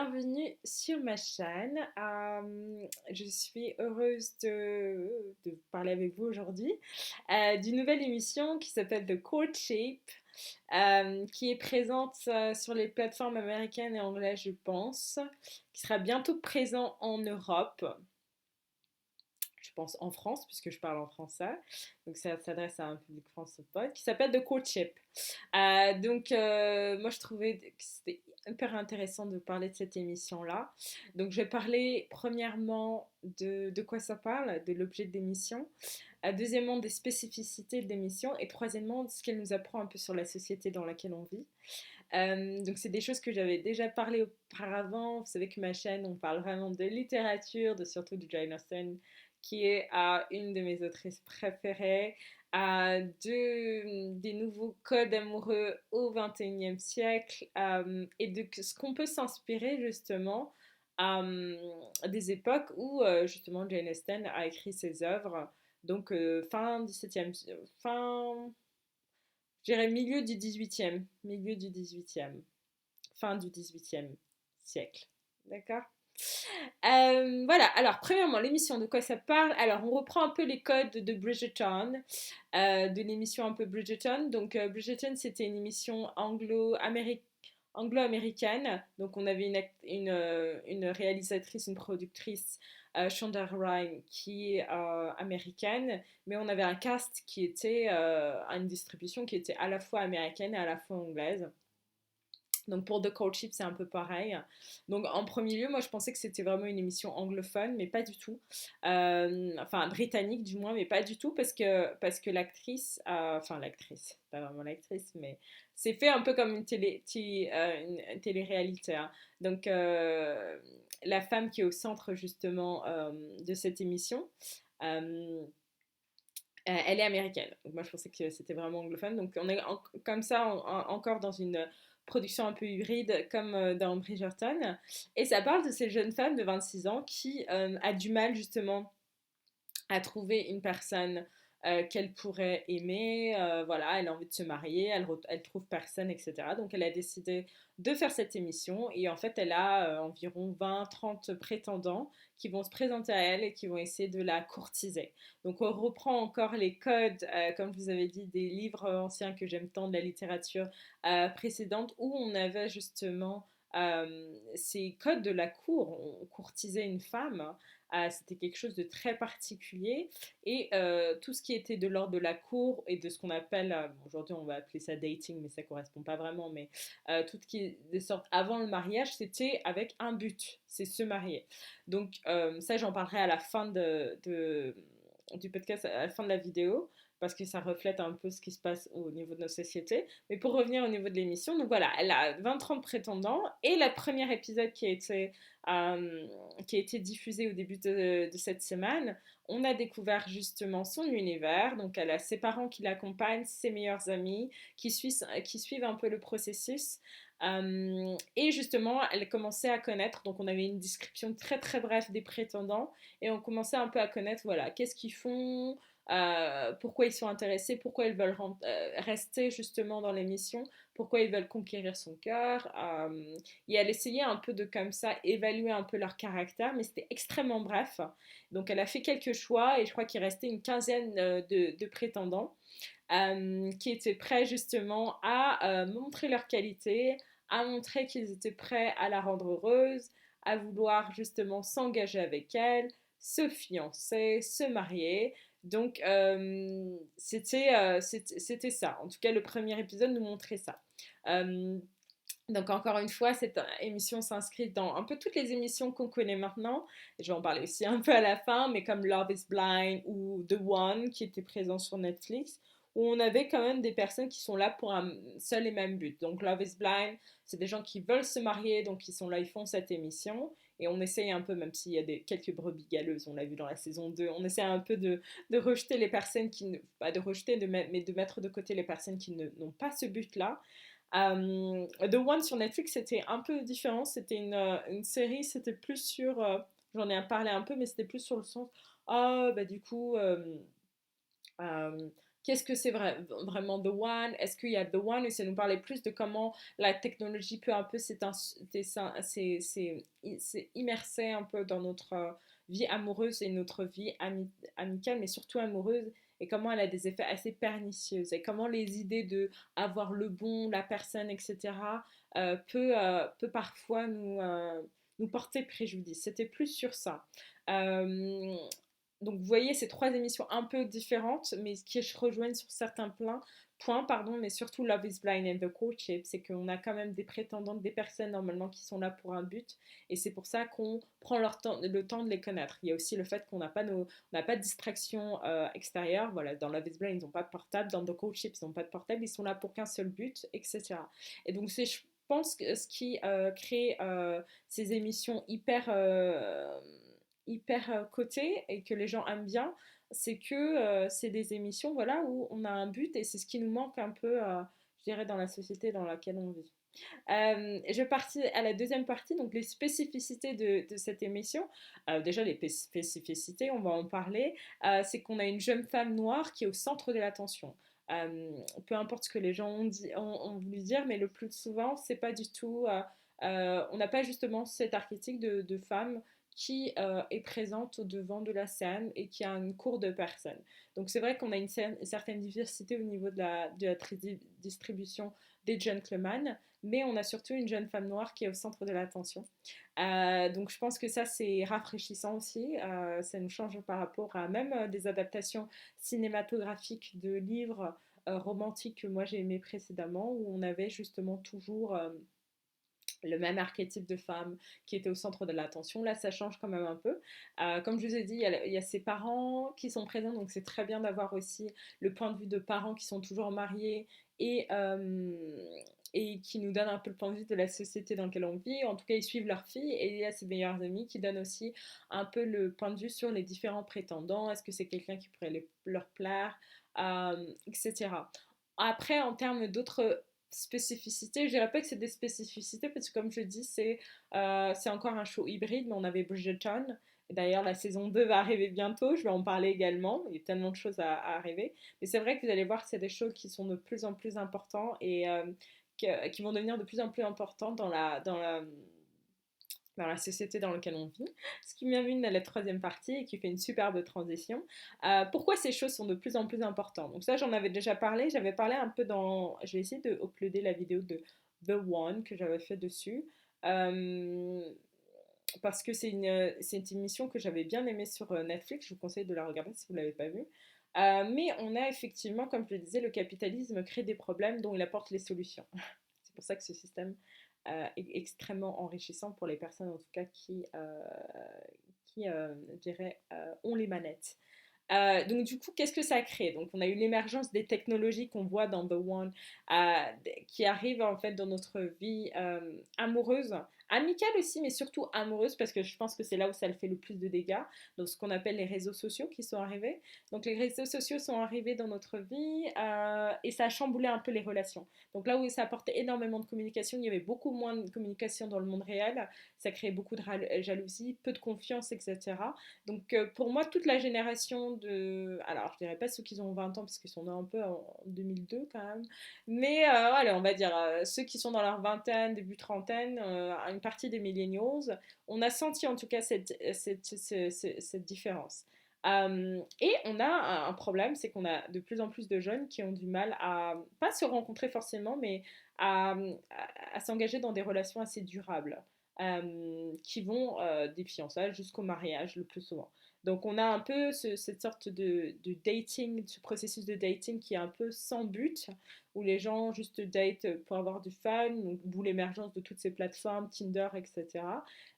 Bienvenue sur ma chaîne. Je suis heureuse de parler avec vous aujourd'hui d'une nouvelle émission qui s'appelle The Courtship, qui est présente sur les plateformes américaines et anglaises, je pense, qui sera bientôt présent en Europe. Je pense en France, puisque je parle en français. Donc ça s'adresse à un public francophone, qui s'appelle The Courtship. Moi, je trouvais que c'était hyper intéressant de parler de cette émission-là. Donc, je vais parler premièrement de quoi ça parle, de l'objet de l'émission. Deuxièmement, des spécificités de l'émission. Et troisièmement, de ce qu'elle nous apprend un peu sur la société dans laquelle on vit. Donc, c'est des choses que j'avais déjà parlé auparavant. Vous savez que ma chaîne, on parle vraiment de littérature, surtout de Jane Austen, qui est une de mes autrices préférées, des nouveaux codes amoureux au XXIe siècle, et de ce qu'on peut s'inspirer justement des époques où justement Jane Austen a écrit ses œuvres, donc fin 17e, fin, je dirais milieu du 18e, fin du 18e siècle. D'accord. Voilà, alors premièrement, l'émission, de quoi ça parle? Alors, on reprend un peu les codes de Bridgerton, de l'émission un peu Bridgerton. Donc, Bridgerton, c'était une émission anglo-américaine. Donc, on avait une réalisatrice, une productrice, Shonda Rhimes, qui est américaine, mais on avait un cast qui était, une distribution qui était à la fois américaine et à la fois anglaise. Donc pour The Courtship, c'est un peu pareil. Donc en premier lieu, moi je pensais que c'était vraiment une émission anglophone, mais pas du tout. Enfin britannique du moins, mais pas du tout parce que l'actrice, enfin l'actrice, pas vraiment l'actrice, mais c'est fait un peu comme une télé-réalité, hein. Donc la femme qui est au centre justement de cette émission. Elle est américaine. Donc moi, je pensais que c'était vraiment anglophone. Donc on est comme ça encore dans une production un peu hybride comme dans Bridgerton. Et ça parle de ces jeunes femmes de 26 ans qui a du mal justement à trouver une personne qu'elle pourrait aimer. Voilà, elle a envie de se marier, elle trouve personne, etc. Donc elle a décidé de faire cette émission et en fait elle a environ 20-30 prétendants qui vont se présenter à elle et qui vont essayer de la courtiser. Donc on reprend encore les codes, comme je vous avais dit, des livres anciens que j'aime tant, de la littérature précédente, où on avait justement ces codes de la cour. On courtisait une femme, c'était quelque chose de très particulier. Et tout ce qui était de l'ordre de la cour et de ce qu'on appelle, aujourd'hui on va appeler ça dating, mais ça correspond pas vraiment, mais tout ce qui est de sorte avant le mariage, c'était avec un but, c'est se marier. Donc ça, j'en parlerai à la fin du podcast, à la fin de la vidéo, parce que ça reflète un peu ce qui se passe au niveau de nos sociétés. Mais pour revenir au niveau de l'émission, donc voilà, elle a 20-30 prétendants, et le premier épisode qui a été diffusé au début de cette semaine, on a découvert justement son univers. Donc elle a ses parents qui l'accompagnent, ses meilleurs amis, qui suivent un peu le processus. Et justement, elle commençait à connaître, donc on avait une description très très brève des prétendants, et on commençait un peu à connaître, voilà, qu'est-ce qu'ils font, pourquoi ils sont intéressés, pourquoi ils veulent rester justement dans l'émission, pourquoi ils veulent conquérir son cœur. Et elle essayait un peu de comme ça évaluer un peu leur caractère, mais c'était extrêmement bref. Donc elle a fait quelques choix et je crois qu'il restait une quinzaine de prétendants qui étaient prêts justement à montrer leur qualité, à montrer qu'ils étaient prêts à la rendre heureuse, à vouloir justement s'engager avec elle, se fiancer, se marier. Donc c'était ça. En tout cas, le premier épisode nous montrait ça. Euh, donc encore une fois, cette émission s'inscrit dans un peu toutes les émissions qu'on connaît maintenant. Je vais en parler aussi un peu à la fin, mais comme Love is Blind ou The One qui était présent sur Netflix, où on avait quand même des personnes qui sont là pour un seul et même but. Donc Love is Blind, c'est des gens qui veulent se marier, donc ils sont là, ils font cette émission. Et on essaye un peu, même s'il y a quelques brebis galeuses, on l'a vu dans la saison 2, on essaie un peu de rejeter les personnes qui ne... Pas de rejeter, mais de mettre de côté les personnes qui n'ont pas ce but-là. The One sur Netflix, c'était un peu différent. C'était une série, c'était plus sur. J'en ai parlé un peu, mais c'était plus sur le sens. Ah, bah du coup, qu'est-ce que c'est vraiment The One? Est-ce qu'il y a The One? Et ça nous parlait plus de comment la technologie peut un peu s'immerser un peu dans notre vie amoureuse et notre vie amicale, mais surtout amoureuse, et comment elle a des effets assez pernicieux, et comment les idées de avoir le bon, la personne, etc., peut parfois nous porter préjudice. C'était plus sur ça. Euh, donc vous voyez ces trois émissions un peu différentes, mais qui se rejoignent sur certains points, pardon, mais surtout Love is Blind and The Courtship, c'est qu'on a quand même des prétendantes, des personnes normalement qui sont là pour un but, et c'est pour ça qu'on prend le temps de les connaître. Il y a aussi le fait qu'on n'a pas de distraction extérieure. Voilà, dans Love is Blind, ils n'ont pas de portable, dans The Courtship, ils n'ont pas de portable, ils sont là pour qu'un seul but, etc. Et donc c'est, je pense que ce qui crée ces émissions hyper cotées et que les gens aiment bien, c'est que c'est des émissions voilà, où on a un but et c'est ce qui nous manque un peu, je dirais, dans la société dans laquelle on vit. Je vais partir à la deuxième partie, donc les spécificités de cette émission. Déjà, les spécificités, on va en parler. C'est qu'on a une jeune femme noire qui est au centre de l'attention. Peu importe ce que les gens ont voulu dire, mais le plus souvent, c'est pas du tout. On n'a pas justement cet archétype de femme qui est présente au devant de la scène et qui a une cour de personnes. Donc c'est vrai qu'on a une certaine diversité au niveau de la distribution des gentlemen, mais on a surtout une jeune femme noire qui est au centre de l'attention. Donc je pense que ça c'est rafraîchissant aussi, ça nous change par rapport à même des adaptations cinématographiques de livres romantiques que moi j'ai aimés précédemment, où on avait justement toujours le même archétype de femme qui était au centre de l'attention. Là, ça change quand même un peu. Comme je vous ai dit, il y a ses parents qui sont présents, donc c'est très bien d'avoir aussi le point de vue de parents qui sont toujours mariés et qui nous donnent un peu le point de vue de la société dans laquelle on vit. En tout cas, ils suivent leur fille et il y a ses meilleurs amis qui donnent aussi un peu le point de vue sur les différents prétendants. Est-ce que c'est quelqu'un qui pourrait leur plaire, etc. Après, en termes d'autres spécificités, je dirais pas que c'est des spécificités parce que comme je dis, c'est encore un show hybride, mais on avait Bridgerton. D'ailleurs, la saison 2 va arriver bientôt, je vais en parler également, il y a tellement de choses à arriver. Mais c'est vrai que vous allez voir que c'est des shows qui sont de plus en plus importants et qui vont devenir de plus en plus importants dans la société dans laquelle on vit, ce qui m'amène à la troisième partie et qui fait une superbe transition. Pourquoi ces choses sont de plus en plus importantes? Donc ça, j'en avais déjà parlé, j'avais parlé un peu dans... Je vais essayer de uploader la vidéo de The One que j'avais fait dessus. Euh, Parce que c'est une émission que j'avais bien aimée sur Netflix, je vous conseille de la regarder si vous ne l'avez pas vue. Mais on a effectivement, comme je le disais, le capitalisme crée des problèmes dont il apporte les solutions. C'est pour ça que ce système est extrêmement enrichissant pour les personnes en tout cas qui je dirais, ont les manettes. Donc du coup, qu'est-ce que ça crée? Donc on a eu l'émergence des technologies qu'on voit dans The One, euh, qui arrivent en fait dans notre vie amoureuse, amicale aussi, mais surtout amoureuse, parce que je pense que c'est là où ça le fait le plus de dégâts, donc ce qu'on appelle les réseaux sociaux qui sont arrivés. Donc les réseaux sociaux sont arrivés dans notre vie et ça a chamboulé un peu les relations. Donc là où ça apportait énormément de communication, il y avait beaucoup moins de communication dans le monde réel, ça créait beaucoup de jalousie, peu de confiance, etc. Donc pour moi, toute la génération de... Alors, je dirais pas ceux qui ont 20 ans, parce qu'ils sont nés un peu en 2002 quand même. Mais allez, on va dire ceux qui sont dans leur vingtaine, début trentaine, une partie des millennials, on a senti en tout cas cette différence. Et on a un problème, c'est qu'on a de plus en plus de jeunes qui ont du mal à, pas se rencontrer forcément, mais à s'engager dans des relations assez durables qui vont des fiançailles jusqu'au mariage le plus souvent. Donc on a un peu cette sorte de dating, ce processus de dating qui est un peu sans but, où les gens juste datent pour avoir du fun, donc d'où l'émergence de toutes ces plateformes, Tinder, etc.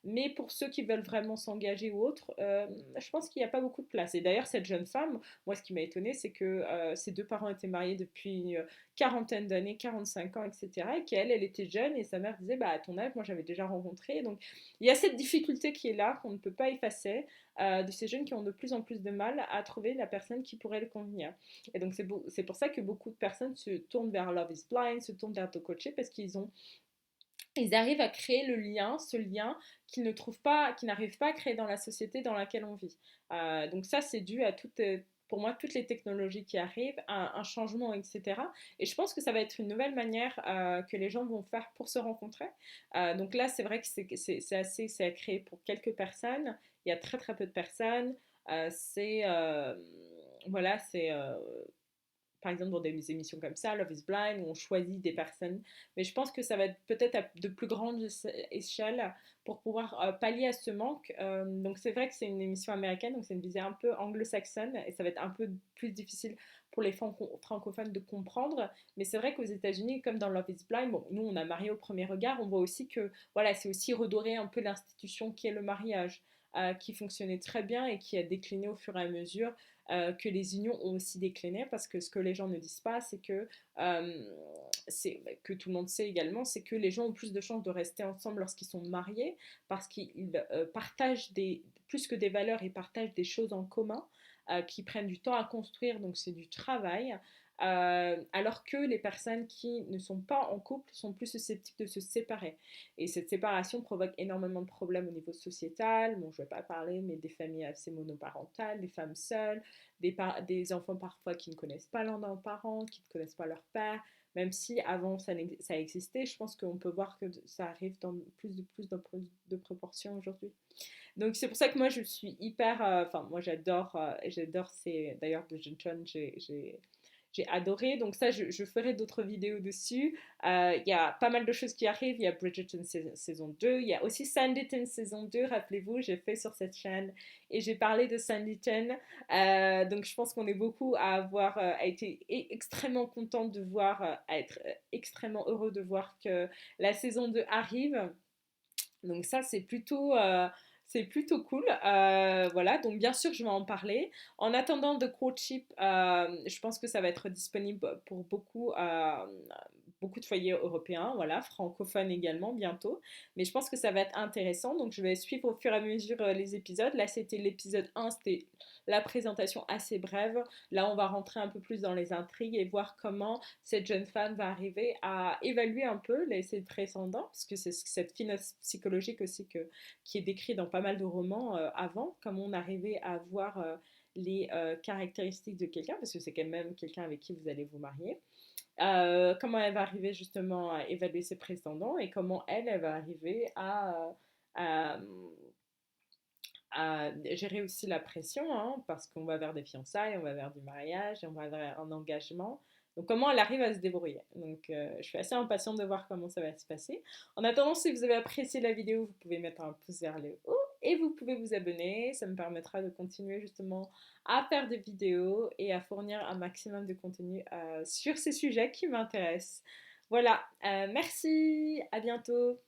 Mais pour ceux qui veulent vraiment s'engager ou autre, je pense qu'il n'y a pas beaucoup de place. Et d'ailleurs, cette jeune femme, moi ce qui m'a étonnée, c'est que ses deux parents étaient mariés depuis une quarantaine d'années, 45 ans, etc. Et qu'elle, elle était jeune et sa mère disait, bah à ton âge, moi j'avais déjà rencontré. Donc il y a cette difficulté qui est là, qu'on ne peut pas effacer, de ces jeunes qui ont de plus en plus de mal à trouver la personne qui pourrait les convenir. Et donc c'est pour ça que beaucoup de personnes se tournent vers Love is Blind, se tournent vers The Coaché, parce ils arrivent à créer ce lien qu'ils ne trouvent pas, qu'ils n'arrivent pas à créer dans la société dans laquelle on vit. Donc ça, c'est dû à pour moi toutes les technologies qui arrivent, un changement, etc. Et je pense que ça va être une nouvelle manière que les gens vont faire pour se rencontrer. Donc là, c'est vrai que c'est à créer pour quelques personnes. Il y a très très peu de personnes. C'est voilà, c'est par exemple dans des émissions comme ça, Love is Blind, où on choisit des personnes. Mais je pense que ça va être peut-être à de plus grande échelle pour pouvoir pallier à ce manque. Donc c'est vrai que c'est une émission américaine, donc c'est une visée un peu anglo-saxonne, et ça va être un peu plus difficile pour les francophones de comprendre. Mais c'est vrai qu'aux États-Unis, comme dans Love is Blind, bon, nous on a marié au premier regard, on voit aussi que voilà, c'est aussi redorer un peu l'institution qui est le mariage. Qui fonctionnait très bien et qui a décliné au fur et à mesure que les unions ont aussi décliné, parce que ce que les gens ne disent pas, c'est que tout le monde sait également, c'est que les gens ont plus de chances de rester ensemble lorsqu'ils sont mariés, parce qu'ils partagent plus que des valeurs, ils partagent des choses en commun qui prennent du temps à construire, donc c'est du travail. Alors que les personnes qui ne sont pas en couple sont plus susceptibles de se séparer. Et cette séparation provoque énormément de problèmes au niveau sociétal. Bon, je ne vais pas parler, mais des familles assez monoparentales, des femmes seules, des enfants parfois qui ne connaissent pas leurs parents, qui ne connaissent pas leur père. Même si avant ça existait, je pense qu'on peut voir que ça arrive dans plus de proportions aujourd'hui. Donc c'est pour ça que moi je suis hyper, enfin moi j'adore d'ailleurs Bridgerton, j'ai adoré. Donc ça, je ferai d'autres vidéos dessus. Il y a pas mal de choses qui arrivent. Il y a Bridgerton saison 2. Il y a aussi Sanditon saison 2. Rappelez-vous, j'ai fait sur cette chaîne et j'ai parlé de Sanditon. Donc je pense qu'on est beaucoup à avoir été extrêmement content de voir, à être extrêmement heureux de voir que la saison 2 arrive. Donc ça, c'est plutôt cool. Voilà, donc bien sûr, je vais en parler. En attendant The Courtship, je pense que ça va être disponible pour beaucoup de foyers européens, voilà, francophones également bientôt. Mais je pense que ça va être intéressant, donc je vais suivre au fur et à mesure les épisodes. Là, c'était l'épisode 1, c'était la présentation assez brève. Là, on va rentrer un peu plus dans les intrigues et voir comment cette jeune femme va arriver à évaluer un peu ses précédents, parce que c'est cette finesse psychologique aussi qui est décrite dans pas mal de romans avant, comment on arrivait à voir les caractéristiques de quelqu'un, parce que c'est quand même quelqu'un avec qui vous allez vous marier. Comment elle va arriver justement à évaluer ses prétendants et comment elle va arriver à, à gérer aussi la pression, hein, parce qu'on va vers des fiançailles, on va vers du mariage, et on va vers un engagement. Donc comment elle arrive à se débrouiller. Donc je suis assez impatiente de voir comment ça va se passer. En attendant, si vous avez apprécié la vidéo, vous pouvez mettre un pouce vers le haut et vous pouvez vous abonner. Ça me permettra de continuer justement à faire des vidéos et à fournir un maximum de contenu sur ces sujets qui m'intéressent. Voilà, merci, à bientôt.